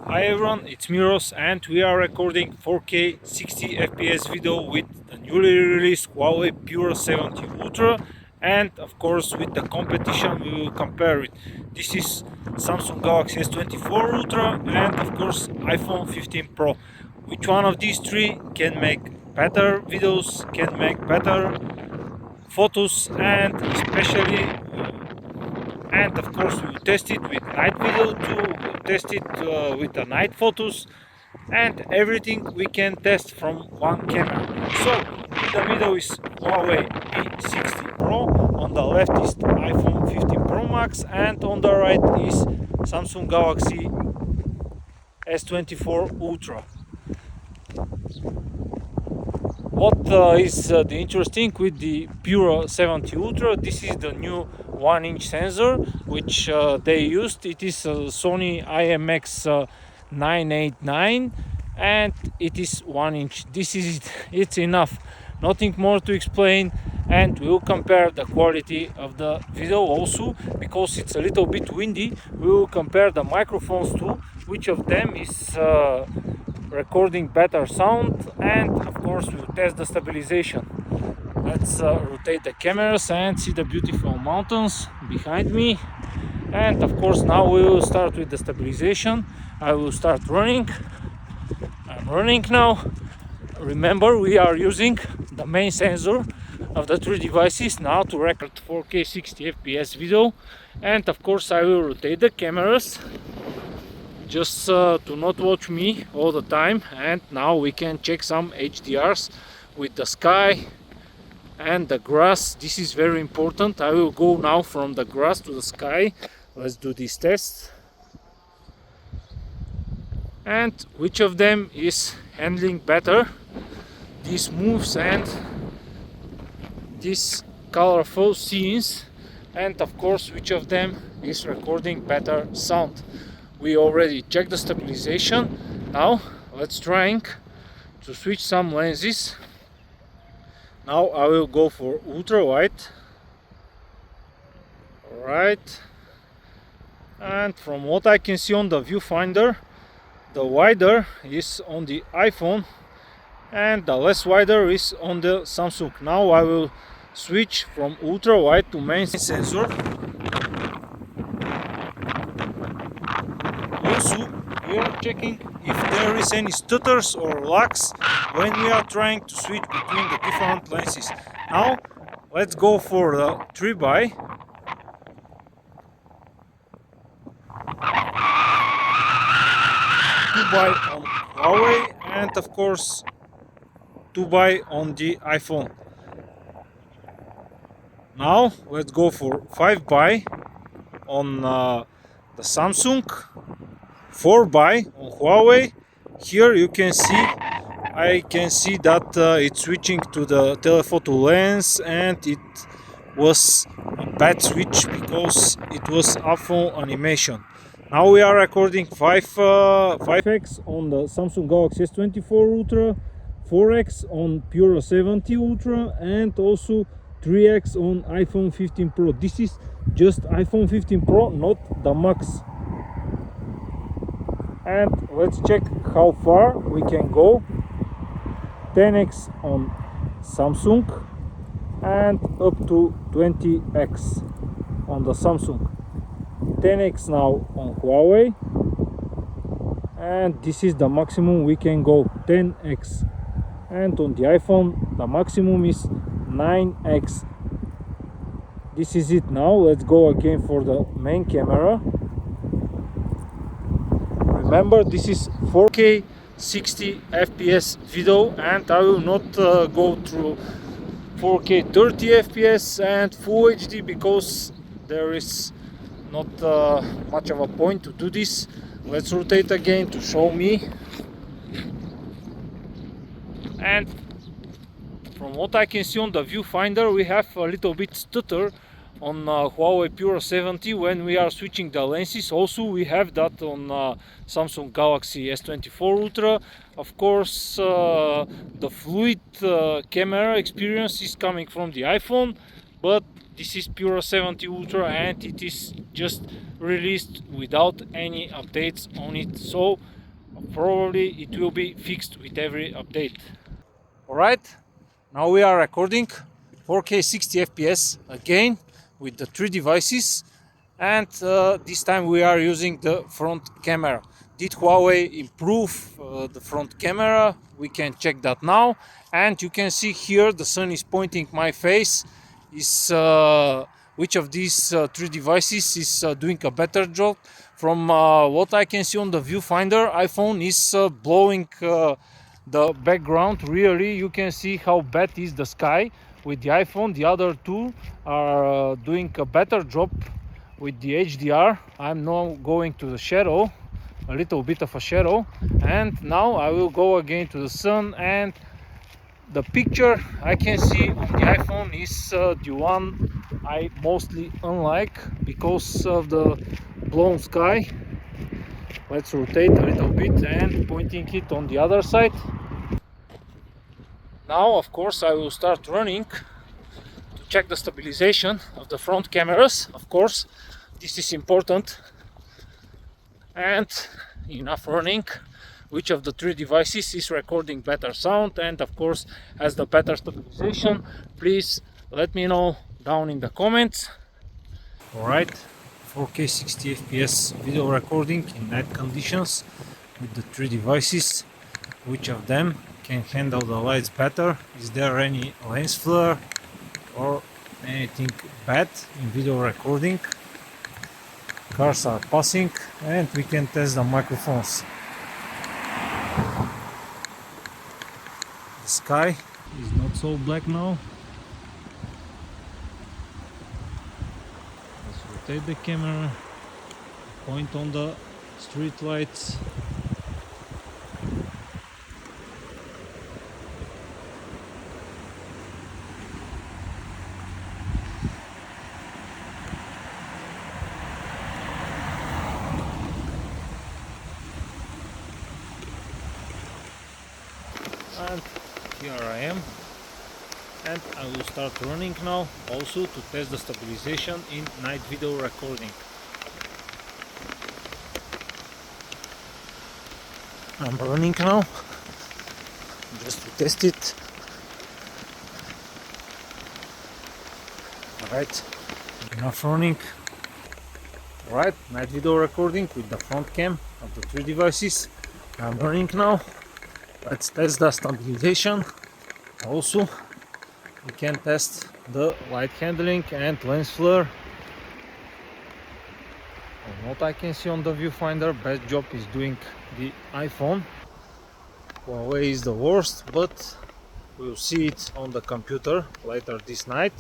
Hi everyone, it's Miros and we are recording 4K 60 FPS video with the newly released Huawei Pura 70 Ultra, and of course with the competition we will compare it. This is Samsung Galaxy S24 Ultra and of course iPhone 15 Pro. Which one of these three can make better videos, can make better photos, and especially and of course we'll test it with night video too, we'll test it with the night photos, and everything we can test from one camera. So in the middle is Huawei P60 Pro, on the left is iPhone 15 Pro Max, and on the right is Samsung Galaxy S24 Ultra. What is the interesting with the Pura 70 Ultra? This is the new 1-inch sensor which they used. It is a Sony IMX 989 and it is 1 inch. This is it. It's enough, nothing more to explain, and we'll compare the quality of the video also because it's a little bit windy. We will compare the microphones too, which of them is recording better sound, and of course we'll test the stabilization. Let's rotate the cameras and see the beautiful mountains behind me. And of course now we will start with the stabilization. I will start running. I'm running now. Remember, we are using the main sensor of the three devices now to record 4K 60 FPS video, and of course I will rotate the cameras just to not watch me all the time. And now we can check some HDRs with the sky and the grass. This is very important. I will go now from the grass to the sky. Let's do this test. And which of them is handling better these moves and these colorful scenes, and of course which of them is recording better sound. We already checked the stabilization. Now let's try to switch some lenses. Now I will go for ultra wide. Alright, and from what I can see on the viewfinder, the wider is on the iPhone and the less wider is on the Samsung. Now I will switch from ultra wide to main sensor. Also, we are checking if there is any stutters or lags when we are trying to switch between the different lenses. Now let's go for the 3x. On Huawei, and of course 2x on the iPhone. Now let's go for 5x on the Samsung, 4x on Huawei. Here you can see, I can see that it's switching to the telephoto lens, and it was a bad switch because it was iPhone animation. Now we are recording 5x on the Samsung Galaxy S24 Ultra, 4x on Pura 70 Ultra, and also 3x on iPhone 15 Pro. This is just iPhone 15 Pro, not the Max. And let's check how far we can go. 10x on Samsung and up to 20x on the Samsung. 10x now on Huawei, and this is the maximum we can go, 10x. And on the iPhone the maximum is 9x. This is it. Now let's go again for the main camera. Remember, this is 4K 60 FPS video, and I will not go through 4K 30 FPS and Full HD because there is not much of a point to do this. Let's rotate again to show me. And from what I can see on the viewfinder, we have a little bit stutter on Huawei Pura 70 when we are switching the lenses. Also we have that on Samsung Galaxy S24 Ultra. Of course the fluid camera experience is coming from the iPhone, but this is Pura 70 Ultra and it is just released without any updates on it. So probably it will be fixed with every update. Alright, now we are recording 4K 60 FPS again with the three devices, and this time we are using the front camera. Did Huawei improve the front camera? We can check that now, and you can see here the sun is pointing my face. Is which of these three devices is doing a better job? From what I can see on the viewfinder, iPhone is blowing the background. Really, you can see how bad is the sky with the iPhone. The other two are doing a better job with the HDR. I'm now going to the shadow, a little bit of a shadow, and now I will go again to the sun, and the picture I can see on the iPhone is the one I mostly unlike because of the blown sky. Let's rotate a little bit and pointing it on the other side. Now, of course, I will start running to check the stabilization of the front cameras. Of course, this is important. And enough running. Which of the three devices is recording better sound and of course has the better stabilization? Please let me know down in the comments. Alright, 4K 60 FPS video recording in night conditions with the three devices. Which of them can handle the lights better? Is there any lens flare or anything bad in video recording? Cars are passing and we can test the microphones. The sky is not so black now. Let's rotate the camera, point on the street lights. And here I am, and I will start running now also to test the stabilization in night video recording. I'm running now just to test it. Alright, enough running. Alright, night video recording with the front cam of the three devices. I'm running now. Let's test the stabilization. Also, we can test the light handling and lens flare. From what I can see on the viewfinder, best job is doing the iPhone. Huawei is the worst, but we'll see it on the computer later this night.